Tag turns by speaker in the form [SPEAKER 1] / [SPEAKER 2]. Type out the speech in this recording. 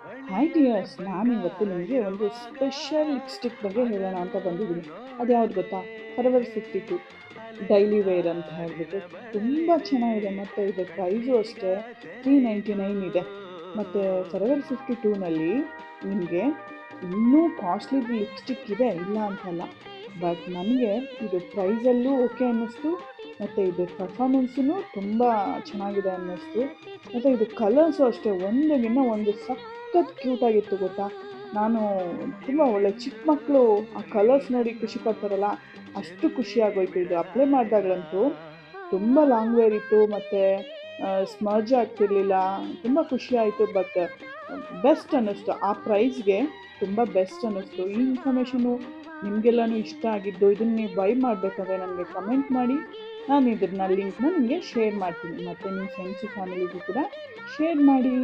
[SPEAKER 1] Hi dears, ನಾನು ಇವತ್ತು ನಿಮಗೆ ಒಂದು ಸ್ಪೆಷಲ್ ಲಿಪ್ಸ್ಟಿಕ್ ಬಗ್ಗೆ ಹೇಳೋಣ ಅಂತ ಬಂದಿದ್ದೀನಿ. ಅದು ಯಾವ್ದು ಗೊತ್ತಾ? ಫಾರೆವರ್ 52 ಡೈಲಿ ವೇರ್ ಅಂತ ಹೇಳಿಬಿಟ್ಟು ತುಂಬ ಚೆನ್ನಾಗಿದೆ. ಮತ್ತು ಇದರ ಪ್ರೈಸು ಅಷ್ಟೇ 399 ಇದೆ. ಮತ್ತು ಫಾರೆವರ್ 52ನಲ್ಲಿ ನಿಮಗೆ ಇನ್ನೂ ಕಾಸ್ಟ್ಲಿ ಲಿಪ್ಸ್ಟಿಕ್ ಇದೆ, ಇಲ್ಲ ಅಂತಲ್ಲ. ಬಟ್ ನನಗೆ ಇದು ಪ್ರೈಸಲ್ಲೂ ಓಕೆ ಅನ್ನಿಸ್ತು, ಮತ್ತು ಇದು ಪರ್ಫಾಮೆನ್ಸೂ ತುಂಬ ಚೆನ್ನಾಗಿದೆ ಅನ್ನಿಸ್ತು. ಮತ್ತು ಇದು ಕಲರ್ಸು ಅಷ್ಟೇ, ಒಂದಗಿನ್ನ ಒಂದು ಸಖತ್ ಕ್ಯೂಟಾಗಿತ್ತು ಗೊತ್ತಾ. ನಾನು ತುಂಬ ಒಳ್ಳೆ ಚಿಕ್ಕ ಮಕ್ಕಳು ಆ ಕಲರ್ಸ್ ನೋಡಿ ಖುಷಿ ಪಡ್ತಾರಲ್ಲ, ಅಷ್ಟು ಖುಷಿ ಆಗೋಯ್ತು. ಇದು ಅಪ್ಲೈ ಮಾಡಿದಾಗಲಂತೂ ತುಂಬ ಲಾಂಗ್ ವೇರ್ ಇತ್ತು, ಮತ್ತು ಸ್ಮರ್ಜ್ ಆಗ್ತಿರ್ಲಿಲ್ಲ. ತುಂಬ ಖುಷಿ ಆಯಿತು. ಬಟ್ ಬೆಸ್ಟ್ ಅನ್ನಿಸ್ತು, ಆ ಪ್ರೈಸ್ಗೆ ತುಂಬ ಬೆಸ್ಟ್ ಅನ್ನಿಸ್ತು. ಈ ಇನ್ಫಾರ್ಮೇಷನು ನಿಮಗೆಲ್ಲನೂ ಇಷ್ಟ ಆಗಿದ್ದು, ಇದನ್ನು ನೀವು ಬೈ ಮಾಡಬೇಕಾದ್ರೆ ನನಗೆ ಕಮೆಂಟ್ ಮಾಡಿ. ನಾನು ಇದನ್ನ ಲಿಂಕ್ನ ನಿಮಗೆ ಶೇರ್ ಮಾಡ್ತೀನಿ, ಮತ್ತು ನಿಮ್ಮ ಫ್ರೆಂಡ್ಸು ಫ್ಯಾಮಿಲಿಗೂ ಕೂಡ ಶೇರ್ ಮಾಡಿ.